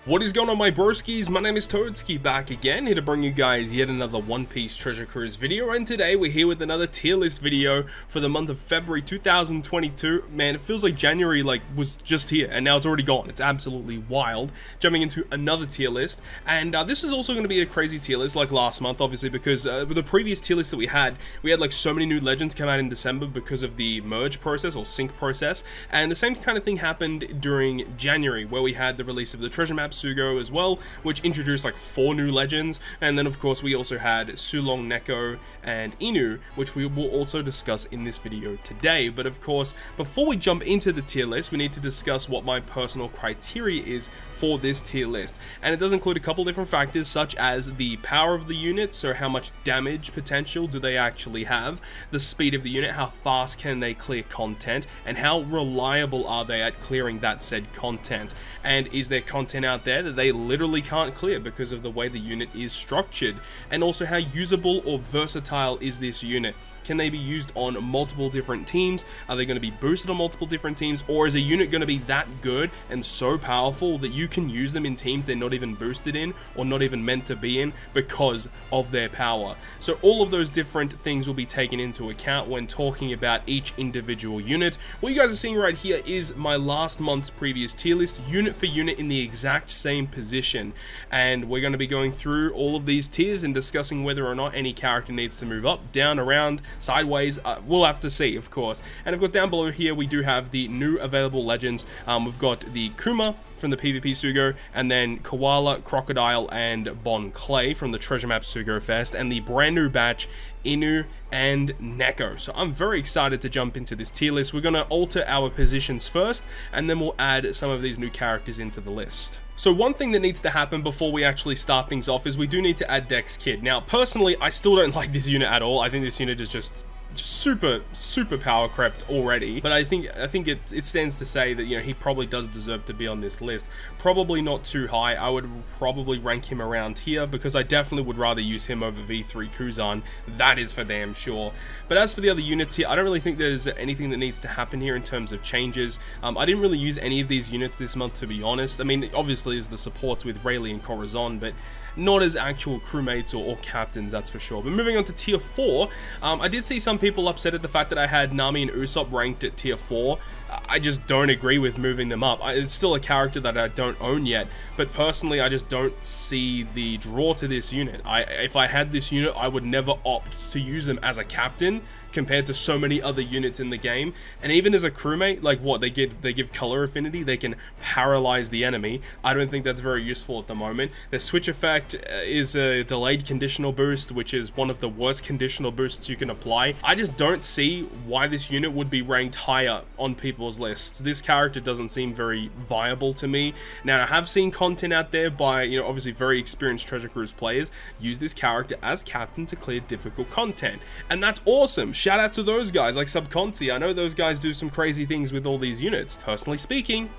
What is going on, my broskies? My name is Toadskii, back again, here to bring you guys yet another One Piece Treasure Cruise video, and today we're here with another tier list video for the month of February 2022. Man, it feels like January was just here, and now it's already gone. It's absolutely wild. Jumping into another tier list, and this is also going to be a crazy tier list like last month, obviously, because with the previous tier list that we had like so many new legends come out in December because of the merge process or sync process, and the same kind of thing happened during January, where we had the release of the treasure map Sugo as well, which introduced like 4 new legends, and then of course we also had Sulong, Neko, and Inu, which we will also discuss in this video today. But of course, before we jump into the tier list, we need to discuss what my personal criteria is for this tier list, and it does include a couple different factors, such as the power of the unit, so how much damage potential do they actually have, the speed of the unit, how fast can they clear content, and how reliable are they at clearing that said content, and is there content out there that they literally can't clear because of the way the unit is structured, and also how usable or versatile is this unit. Can they be used on multiple different teams? Are they going to be boosted on multiple different teams? Or is a unit going to be that good and so powerful that you can use them in teams they're not even boosted in or not even meant to be in because of their power? So all of those different things will be taken into account when talking about each individual unit. What you guys are seeing right here is my last month's previous tier list, unit for unit in the exact same position. And we're going to be going through all of these tiers and discussing whether or not any character needs to move up, down, around, sideways. We'll have to see, of course. And of course, down below here we do have the new available legends. We've got the Kuma from the PvP Sugo, and then Koala, Crocodile, and Bon Clay from the Treasure Map Sugo Fest, and the brand new batch Inu and Neko. So I'm very excited to jump into this tier list. We're going to alter our positions first, and then we'll add some of these new characters into the list. So one thing that needs to happen before we actually start things off is we do need to add Dex Kid. Now, personally, I still don't like this unit at all. I think this unit is just super power crept already, but I think it stands to say that, you know, he probably does deserve to be on this list. Probably not too high. I would probably rank him around here, because I definitely would rather use him over V3 Kuzan. That is for damn sure. But as for the other units here, I don't really think there's anything that needs to happen here in terms of changes. I didn't really use any of these units this month, to be honest. I mean, obviously as the supports with Rayleigh and Corazon, but not as actual crewmates or captains, that's for sure. But moving on to tier 4, I did see some people upset at the fact that I had Nami and Usopp ranked at tier 4. I just don't agree with moving them up. It's still a character that I don't own yet, but personally I just don't see the draw to this unit. If I had this unit, I would never opt to use them as a captain compared to so many other units in the game. And even as a crewmate, like what they give color affinity, they can paralyze the enemy. I don't think that's very useful at the moment. The switch effect is a delayed conditional boost, which is one of the worst conditional boosts you can apply. I just don't see why this unit would be ranked higher on people's lists. This character doesn't seem very viable to me. Now, I have seen content out there by, you know, obviously very experienced Treasure Cruise players use this character as captain to clear difficult content, and that's awesome. Shout out to those guys like Subconti. I know those guys do some crazy things with all these units. Personally speaking,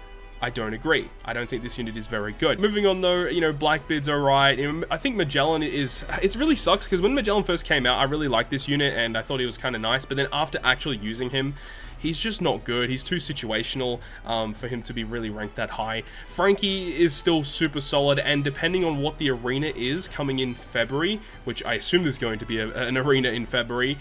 I don't agree. I don't think this unit is very good. Moving on though, you know, Blackbeard's alright. I think Magellan is... It really sucks because when Magellan first came out, I really liked this unit and I thought he was kind of nice, but then after actually using him, he's just not good. He's too situational for him to be really ranked that high. Frankie is still super solid, and depending on what the arena is coming in February, which I assume there's going to be an arena in February,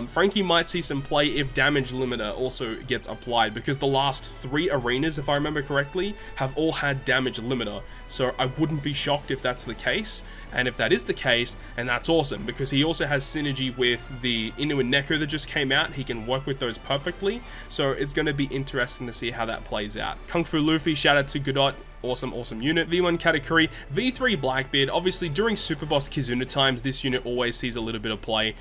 Frankie might see some play if damage limiter also gets applied, because the last 3 arenas, if I remember correctly, have all had damage limiter. So I wouldn't be shocked if that's the case, and if that is the case, and that's awesome, because he also has synergy with the Inu and Neko that just came out. He can work with those perfectly, so it's going to be interesting to see how that plays out. Kung Fu Luffy, shout out to Godot. Awesome unit. V1 Katakuri, V3 Blackbeard. Obviously during Super Boss Kizuna times, this unit always sees a little bit of play,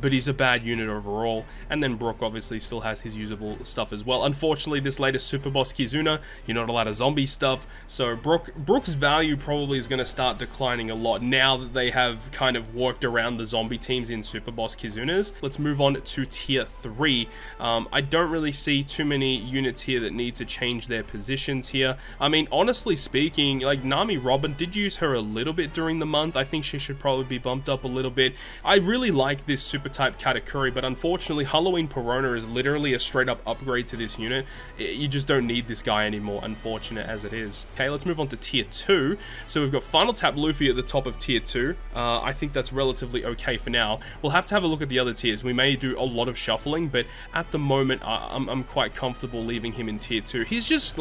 but he's a bad unit overall. And then Brook obviously still has his usable stuff as well. Unfortunately, this latest Super Boss Kizuna, you're not allowed a zombie stuff, so Brook's value probably is going to start declining a lot now that they have kind of worked around the zombie teams in Super Boss Kizunas. Let's move on to tier 3. I don't really see too many units here that need to change their positions here. I mean, honestly, honestly speaking, like, Nami Robin did use her a little bit during the month. I think she should probably be bumped up a little bit. I really like this super type Katakuri, but unfortunately Halloween Peruna is literally a straight up upgrade to this unit. You just don't need this guy anymore, unfortunate as it is. Okay, let's move on to tier 2. So we've got Final Tap Luffy at the top of tier 2. I think that's relatively okay for now. We'll have to have a look at the other tiers. We may do a lot of shuffling, but at the moment I'm quite comfortable leaving him in tier 2. He's just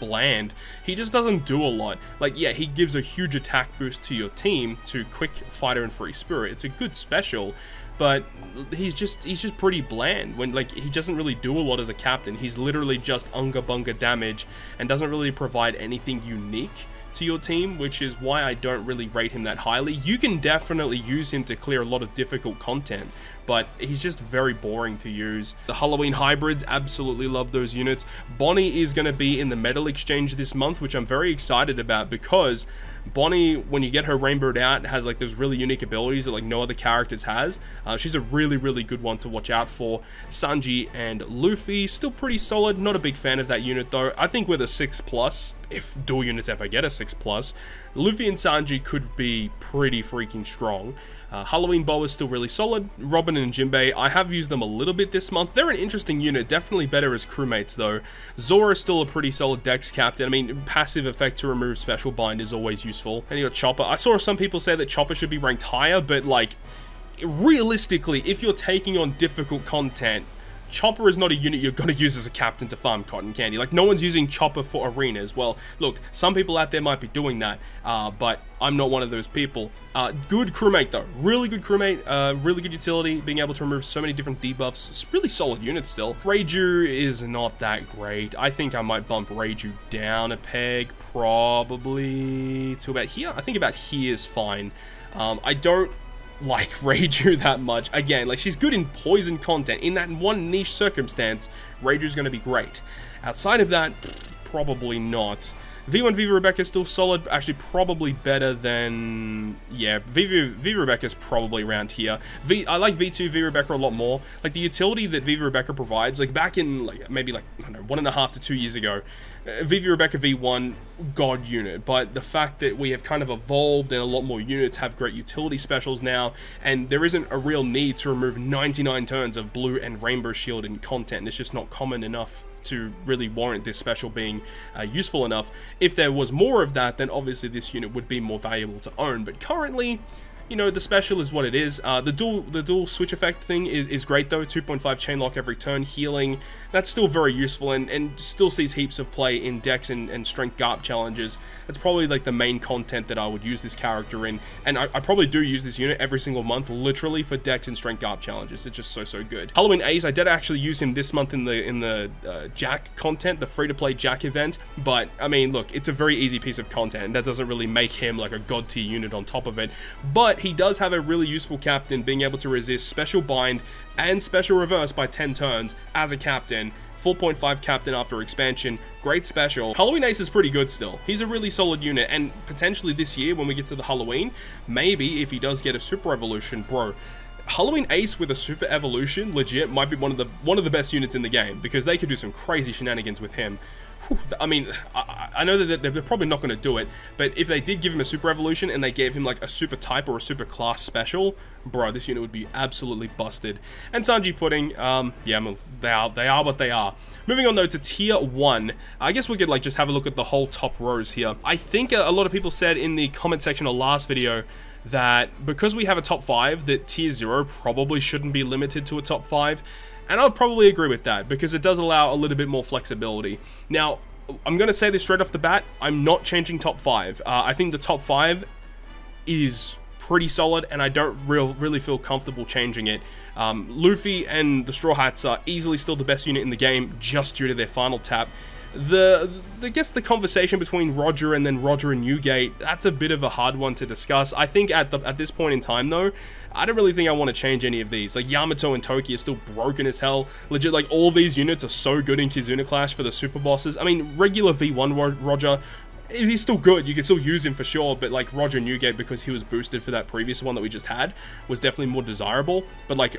bland. He just doesn't do a lot. Like, yeah, he gives a huge attack boost to your team to quick fighter and free spirit. It's a good special, but he's just pretty bland. When, like, he doesn't really do a lot as a captain. He's literally just unga bunga damage and doesn't really provide anything unique to your team, which is why I don't really rate him that highly. You can definitely use him to clear a lot of difficult content, but he's just very boring to use. The Halloween hybrids, absolutely love those units. Bonnie is going to be in the medal exchange this month, which I'm very excited about, because Bonnie, when you get her rainbowed out, has like those really unique abilities that like no other characters has. She's a really good one to watch out for. Sanji and Luffy, still pretty solid. Not a big fan of that unit though. I think with a 6+, if dual units ever get a 6+, Luffy and Sanji could be pretty freaking strong. Halloween Bow is still really solid. Robin and Jinbei, I have used them a little bit this month. They're an interesting unit, definitely better as crewmates though. Zora is still a pretty solid Dex captain. I mean, passive effect to remove special bind is always useful. And you got Chopper. I saw some people say that Chopper should be ranked higher, but like, realistically, if you're taking on difficult content, Chopper is not a unit you're going to use as a captain to farm cotton candy. Like, no one's using Chopper for arenas. Well, look, some people out there might be doing that, but I'm not one of those people. Good crewmate, though. Really good crewmate, really good utility, being able to remove so many different debuffs. It's a really solid unit still. Reiju is not that great. I think I might bump Reiju down a peg, probably to about here. I think about here is fine. I don't like Reiju that much. Again, like, she's good in poison content. In that one niche circumstance, Reiju's going to be great. Outside of that, probably not. V1 Viva Rebecca is still solid, actually probably better than, yeah, Viva Rebecca is probably around here. I like V2 Viva Rebecca a lot more. Like, the utility that Viva Rebecca provides, like back in like maybe like, I don't know, 1.5 to 2 years ago, Viva Rebecca V1, god unit, but the fact that we have kind of evolved and a lot more units have great utility specials now, and there isn't a real need to remove 99 turns of blue and rainbow shield in content. It's just not common enough to really warrant this special being useful enough. If there was more of that, then obviously this unit would be more valuable to own, but currently, you know, the special is what it is. The dual switch effect thing is great though. 2.5 chain lock every turn, healing. That's still very useful and still sees heaps of play in Dex and Strength Garp challenges. That's probably like the main content that I would use this character in. And I probably do use this unit every single month, literally for Dex and Strength Garp challenges. It's just so good. Halloween Ace, I did actually use him this month in the Jack content, the free-to-play Jack event. But I mean, look, it's a very easy piece of content. That doesn't really make him like a god tier unit on top of it. But he does have a really useful captain, being able to resist special bind and special reverse by 10 turns as a captain. 4.5 captain after expansion, great special. Halloween Ace is pretty good still. He's a really solid unit, and potentially this year when we get to the Halloween, maybe if he does get a super evolution, bro, Halloween Ace with a super evolution legit might be one of the best units in the game, because they could do some crazy shenanigans with him. I mean, I know that they're probably not going to do it, but if they did give him a super evolution and they gave him like a super type or a super class special, bro, this unit would be absolutely busted. And Sanji Pudding, yeah, they are what they are. Moving on though to tier 1, I guess we could like just have a look at the whole top rows here. I think a lot of people said in the comment section of last video that because we have a top 5, that tier 0 probably shouldn't be limited to a top 5. And I'll probably agree with that, because it does allow a little bit more flexibility. Now, I'm going to say this straight off the bat, I'm not changing top 5. I think the top 5 is pretty solid, and I don't really feel comfortable changing it. Luffy and the Straw Hats are easily still the best unit in the game, just due to their final tap. I guess the conversation between Roger and then Roger and Newgate, that's a bit of a hard one to discuss. I think at this point in time though, I don't really think I want to change any of these. Like Yamato and Toki are still broken as hell. Legit, like all these units are so good in Kizuna Clash for the super bosses. I mean, regular V1 Roger he's still good. You can still use him for sure, but like Roger Newgate, because he was boosted for that previous one that we just had, was definitely more desirable. But like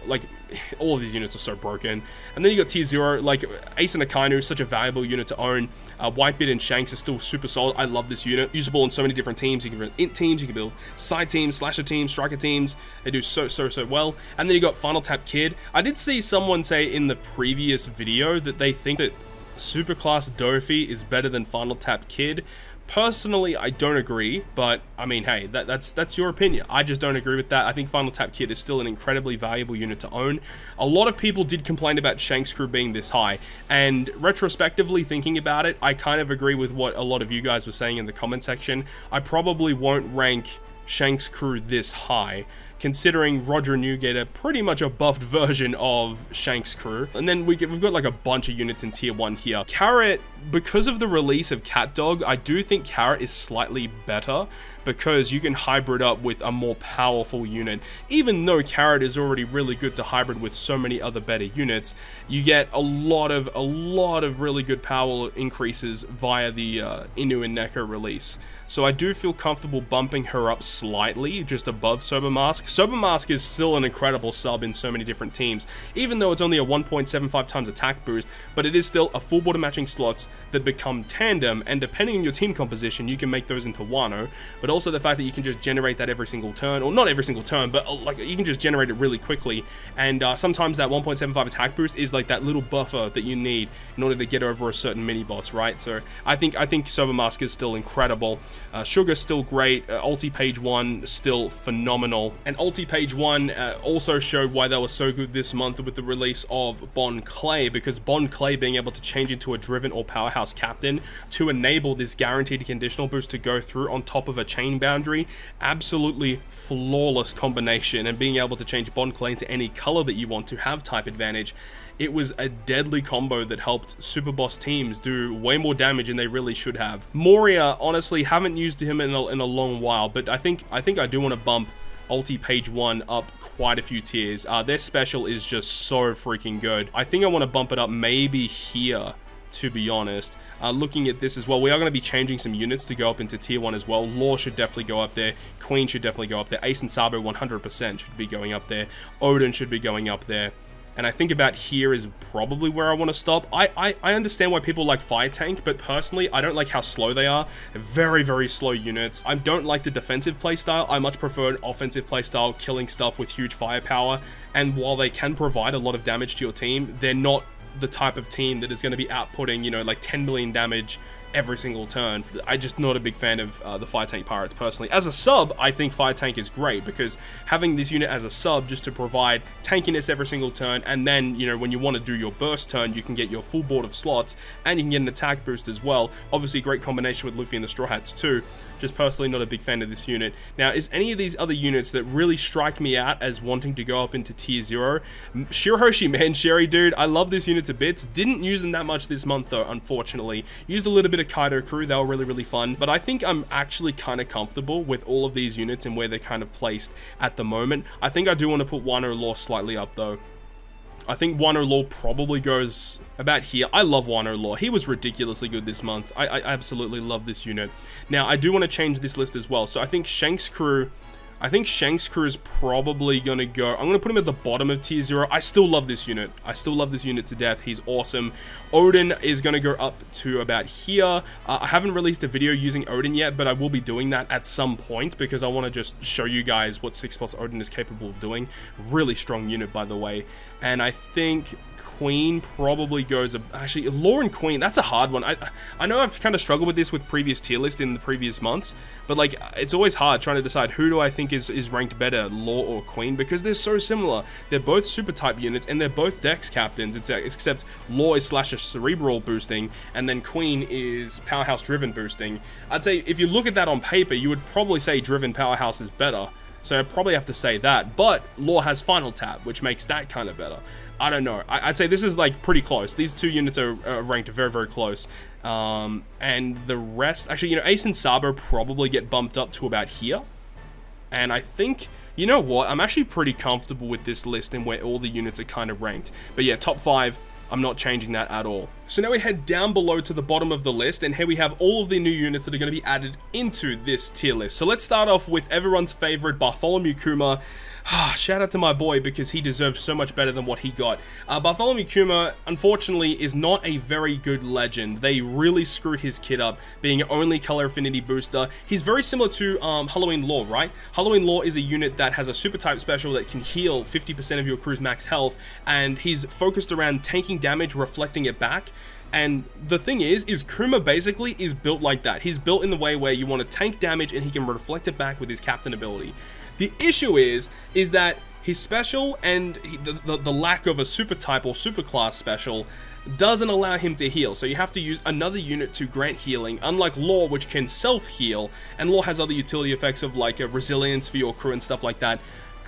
all of these units are so broken. And then you got tier 0, like Ace and Akainu, such a valuable unit to own. Whitebeard and Shanks are still super solid. I love this unit. Usable in so many different teams. You can build int teams, you can build side teams, slasher teams, striker teams. They do so well. And then you got Final Tap Kid. I did see someone say in the previous video that they think that Superclass Dofi is better than Final Tap Kid. Personally, I don't agree, but I mean, hey, that's your opinion. I just don't agree with that. I think Final Tap Kid is still an incredibly valuable unit to own. A lot of people did complain about Shanks Crew being this high, and retrospectively thinking about it, I kind of agree with what a lot of you guys were saying in the comment section. I probably won't rank Shanks Crew this high, considering Roger Newgate a pretty much a buffed version of Shanks Crew. And then we've got like a bunch of units in tier 1 here. Carrot, because of the release of Cat Dog, I do think Carrot is slightly better, because you can hybrid up with a more powerful unit. Even though Carrot is already really good to hybrid with so many other better units, you get a lot of really good power increases via the Inu and Neko release. So I do feel comfortable bumping her up slightly, just above Sober Mask. Sober Mask is still an incredible sub in so many different teams, even though it's only a 1.75 times attack boost, but it is still a full border matching slots that become tandem, and depending on your team composition, you can make those into Wano. But also the fact that you can just generate that every single turn, or not every single turn, but like you can just generate it really quickly, and sometimes that 1.75 attack boost is like that little buffer that you need in order to get over a certain mini boss, right? So I think Sober Mask is still incredible. Sugar's still great. Ulti Page 1 still phenomenal, and Ulti Page 1 also showed why they were so good this month with the release of Bon Clay, because Bon Clay being able to change into a driven or powerhouse captain to enable this guaranteed conditional boost to go through on top of a chain boundary, absolutely flawless combination, and being able to change Bon Clay into any color that you want to have type advantage. It was a deadly combo that helped super boss teams do way more damage than they really should have. Moria, honestly, haven't used him in a long while, but I think I do want to bump Ulti Page 1 up quite a few tiers. Their special is just so freaking good. I think I want to bump it up maybe here, to be honest. Looking at this as well, we are going to be changing some units to go up into tier 1 as well. Law should definitely go up there. Queen should definitely go up there. Ace and Sabo 100% should be going up there. Odin should be going up there. And I think about here is probably where I want to stop. I understand why people like Fire Tank, but personally, I don't like how slow they are. They're very, very slow units. I don't like the defensive playstyle. I much prefer an offensive playstyle, killing stuff with huge firepower. And while they can provide a lot of damage to your team, they're not the type of team that is going to be outputting, you know, like 10 million damage every single turn. I'm just not a big fan of the Fire Tank Pirates personally. As a sub, I think Fire Tank is great, because having this unit as a sub just to provide tankiness every single turn, and then, you know, when you want to do your burst turn, you can get your full board of slots, and you can get an attack boost as well. Obviously, great combination with Luffy and the Straw Hats too. Just personally not a big fan of this unit. Now, is any of these other units that really strike me out as wanting to go up into tier 0? Shirahoshi Mancherry, dude, I love this unit to bits. Didn't use them that much this month though, unfortunately. Used a little bit of Kaido Crew, they were really, really fun. But I think I'm actually kind of comfortable with all of these units and where they're kind of placed at the moment. I think I do want to put Wano Law slightly up though. I think Wano Law probably goes about here. I love Wano Law. He was ridiculously good this month. I absolutely love this unit. Now, I do want to change this list as well. So I think Shanks Crew is probably going to go... I'm going to put him at the bottom of tier 0. I still love this unit. I still love this unit to death. He's awesome. Odin is going to go up to about here. I haven't released a video using Odin yet, but I will be doing that at some point, because I want to just show you guys what 6+ Odin is capable of doing. Really strong unit, by the way. And I think Queen probably goes... Actually, Law and Queen, that's a hard one. I know I've kind of struggled with this with previous tier list in the previous months, but like, it's always hard trying to decide who do I think is ranked better, Law or Queen, because they're so similar. They're both super type units, and they're both Dex captains, except Law is / cerebral boosting, and then Queen is powerhouse driven boosting. I'd say if you look at that on paper, you would probably say driven powerhouse is better. So I'd probably have to say that, but Law has Final Tap, which makes that kind of better. I don't know. I'd say this is like pretty close. These two units are ranked very, very close. And the rest, actually, you know, Ace and Sabo probably get bumped up to about here. And I think, you know what, I'm actually pretty comfortable with this list and where all the units are kind of ranked. But yeah, top 5, I'm not changing that at all. So now we head down below to the bottom of the list, and here we have all of the new units that are going to be added into this tier list. So let's start off with everyone's favorite Bartholomew Kuma. Shout out to my boy, because he deserves so much better than what he got. Bartholomew Kuma, unfortunately, is not a very good legend. They really screwed his kit up, being only color affinity booster. He's very similar to Halloween Law, right? Halloween Law is a unit that has a super type special that can heal 50% of your crew's max health, and he's focused around tanking damage, reflecting it back. And the thing is Kuma basically is built like that. He's built in the way where you want to tank damage and he can reflect it back with his captain ability. The issue is that his special and the lack of a super type or super class special doesn't allow him to heal. So you have to use another unit to grant healing, unlike Law, which can self-heal, and Law has other utility effects of like a resilience for your crew and stuff like that.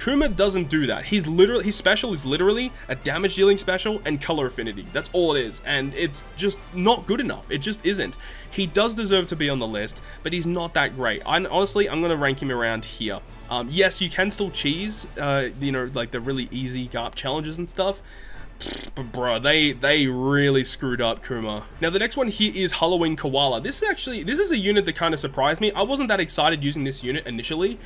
Kuma doesn't do that. His special is literally a damage dealing special and color affinity. That's all it is, and it's just not good enough. It just isn't. He does deserve to be on the list, but he's not that great. Honestly, I'm gonna rank him around here. Yes, you can still cheese, you know, like the really easy GARP challenges and stuff. But bro, they really screwed up Kuma. Now the next one here is Halloween Koala. This is a unit that kind of surprised me. I wasn't that excited using this unit initially,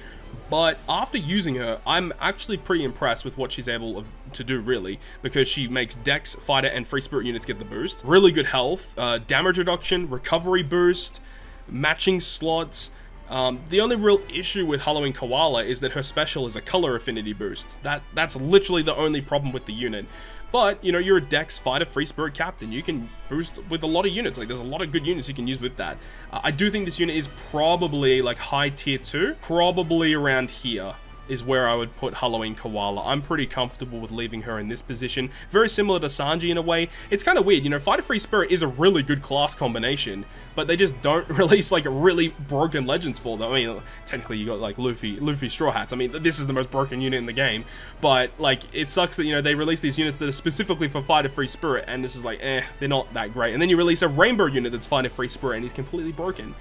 but after using her, I'm actually pretty impressed with what she's able to do, really, because she makes Dex, Fighter, and Free Spirit units get the boost. Really good health, damage reduction, recovery boost, matching slots. The only real issue with Halloween Koala is that her special is a color affinity boost. That's literally the only problem with the unit. But, you know, you're a Dex, Fighter, Free Spirit Captain. You can boost with a lot of units. Like, there's a lot of good units you can use with that. I do think this unit is probably, like, high tier 2. Probably around here is where I would put Halloween Koala. I'm pretty comfortable with leaving her in this position. Very similar to Sanji in a way. It's kind of weird, you know, Fighter Free Spirit is a really good class combination, but they just don't release like really broken legends for them. I mean, technically you got like Luffy Straw Hats. I mean, this is the most broken unit in the game, but like it sucks that, you know, they release these units that are specifically for Fighter Free Spirit, and this is like, they're not that great. And then you release a Rainbow unit that's Fighter Free Spirit, and he's completely broken.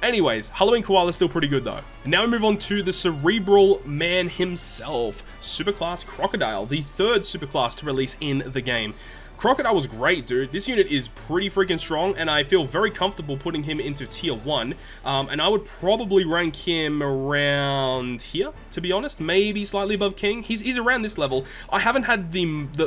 Anyways, Halloween Koala is still pretty good though. And now we move on to the cerebral man himself, Superclass Crocodile, the third superclass to release in the game. Crocodile was great, dude. This unit is pretty freaking strong, and I feel very comfortable putting him into tier 1. And I would probably rank him around here, to be honest. Maybe slightly above King. He's around this level. I haven't had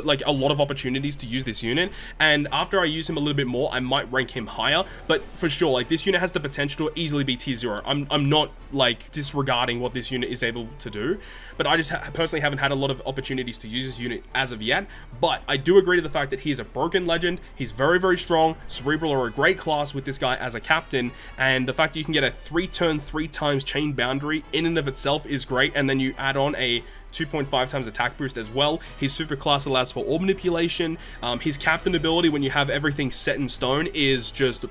like a lot of opportunities to use this unit, and after I use him a little bit more, I might rank him higher. But for sure, like, this unit has the potential to easily be tier 0. I'm not like disregarding what this unit is able to do, but I just personally haven't had a lot of opportunities to use this unit as of yet. But I do agree to the fact that he is a broken legend. He's very, very strong. Cerebral are a great class with this guy as a captain, and the fact that you can get a 3-turn 3x chain boundary in and of itself is great, and then you add on a 2.5 times attack boost as well. His super class allows for orb manipulation. His captain ability, when you have everything set in stone, is just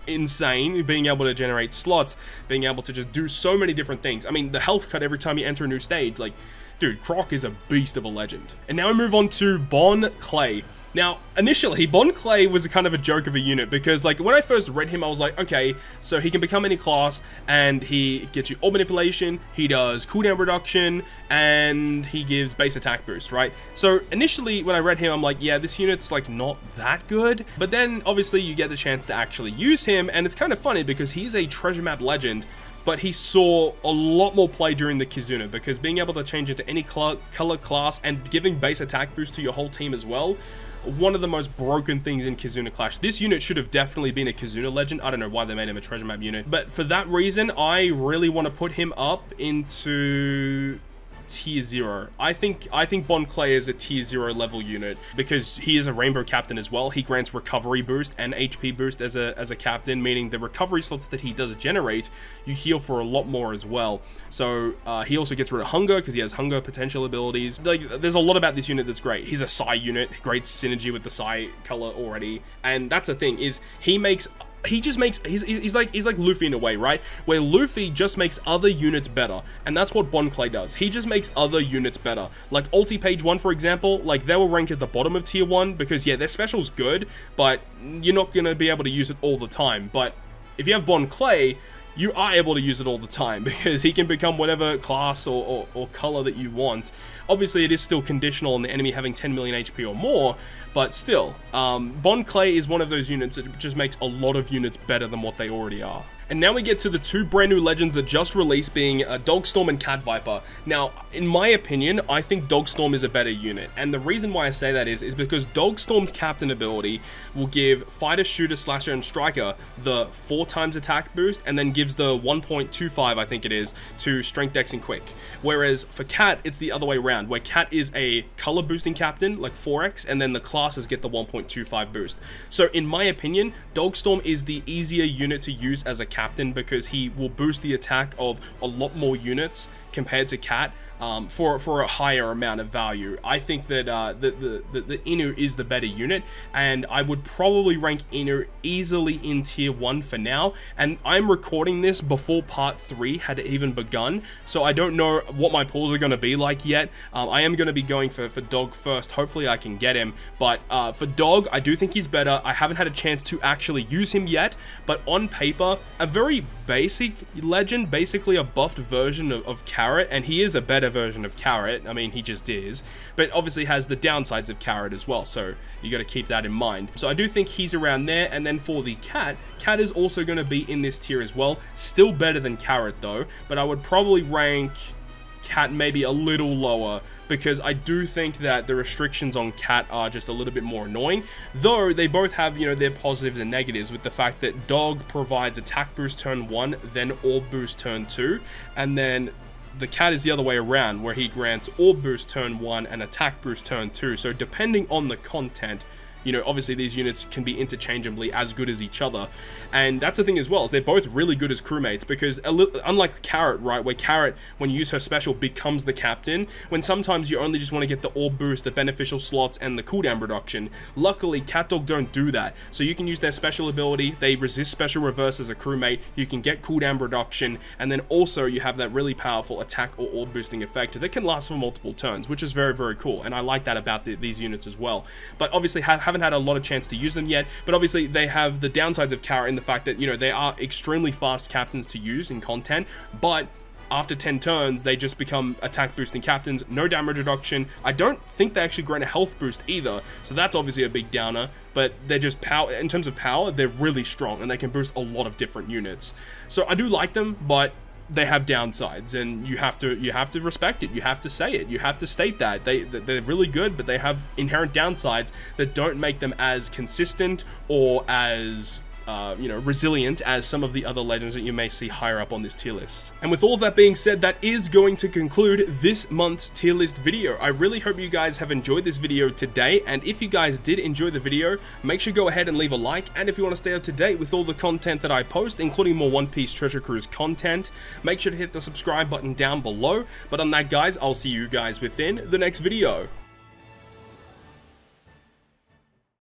insane. Being able to generate slots, being able to just do so many different things. I mean, the health cut every time you enter a new stage, like, dude, Croc is a beast of a legend. And now we move on to Bon Clay. Now, initially, Bon Clay was a kind of a joke of a unit, because, like, when I first read him, I was like, okay, so he can become any class, and he gets you orb manipulation, he does cooldown reduction, and he gives base attack boost, right? So, initially, when I read him, I'm like, yeah, this unit's, like, not that good, but then, obviously, you get the chance to actually use him, and it's kind of funny, because he's a treasure map legend, but he saw a lot more play during the Kizuna, because being able to change it to any color class, and giving base attack boost to your whole team as well, one of the most broken things in Kizuna Clash. This unit should have definitely been a Kizuna legend. I don't know why they made him a treasure map unit, but for that reason, I really want to put him up into tier 0. I think Bon Clay is a tier 0 level unit, because he is a rainbow captain as well. He grants recovery boost and HP boost as a captain, meaning the recovery slots that he does generate, you heal for a lot more as well. So he also gets rid of hunger, because he has hunger potential abilities. Like, there's a lot about this unit that's great. He's a Psy unit, great synergy with the Psy color already, and that's the thing, is he's like Luffy in a way, right? Where Luffy just makes other units better, and that's what Bon Clay does. He just makes other units better. Like Ulti Page 1, for example, like, they were ranked at the bottom of tier 1, because yeah, their special's good, but you're not gonna be able to use it all the time. But if you have Bon Clay, you are able to use it all the time, because he can become whatever class or color that you want. Obviously, it is still conditional on the enemy having 10 million HP or more, but still, Bond Clay is one of those units that just makes a lot of units better than what they already are. And now we get to the two brand new legends that just released, being Dogstorm and Cat Viper. Now, in my opinion, I think Dogstorm is a better unit, and the reason why I say that is because Dogstorm's captain ability will give fighter, shooter, slasher, and striker the 4 times attack boost, and then gives the 1.25, I think it is, to strength, dex, and quick. Whereas for Cat, it's the other way around, where Cat is a color boosting captain, like 4x, and then the classes get the 1.25 boost. So in my opinion, Dogstorm is the easier unit to use as a captain, because he will boost the attack of a lot more units compared to Cat. For a higher amount of value. I think that the Inu is the better unit, and I would probably rank Inu easily in tier 1 for now, and I'm recording this before part 3 had even begun, so I don't know what my pulls are going to be like yet. I am going to be going for Dog first. Hopefully I can get him, but for Dog, I do think he's better. I haven't had a chance to actually use him yet, but on paper, a very basic legend, basically a buffed version of Carrot, and he is a better version of Carrot. I mean, he just is, but obviously has the downsides of Carrot as well, so you got to keep that in mind. So I do think he's around there. And then for the Cat is also going to be in this tier as well, still better than Carrot though, but I would probably rank Cat maybe a little lower, because I do think that the restrictions on Cat are just a little bit more annoying, though they both have, you know, their positives and negatives, with the fact that Dog provides attack boost turn 1, then orb boost turn 2, and then the Cat is the other way around, where he grants orb boost turn 1 and attack boost turn 2. So depending on the content, you know, obviously these units can be interchangeably as good as each other, and that's the thing as well, is they're both really good as crewmates, because unlike Carrot, right, where Carrot, when you use her special, becomes the captain, when sometimes you only just want to get the orb boost, the beneficial slots, and the cooldown reduction. Luckily, Cat Dog don't do that, so you can use their special ability, they resist special reverse as a crewmate, you can get cooldown reduction, and then also you have that really powerful attack or orb boosting effect that can last for multiple turns, which is very, very cool, and I like that about these units as well. But obviously haven't had a lot of chance to use them yet, but obviously they have the downsides of Carrot in the fact that, you know, they are extremely fast captains to use in content, but after 10 turns, they just become attack boosting captains, no damage reduction. I don't think they actually grant a health boost either, so that's obviously a big downer, but they're just power. In terms of power, they're really strong, and they can boost a lot of different units. So I do like them, but they have downsides, and you have to respect it. You have to say it. You have to state that they're really good, but they have inherent downsides that don't make them as consistent or as you know, resilient as some of the other legends that you may see higher up on this tier list. And with all that being said, that is going to conclude this month's tier list video. I really hope you guys have enjoyed this video today, and if you guys did enjoy the video, make sure to go ahead and leave a like, and if you want to stay up to date with all the content that I post, including more One Piece Treasure Cruise content, make sure to hit the subscribe button down below. But on that, guys, I'll see you guys within the next video.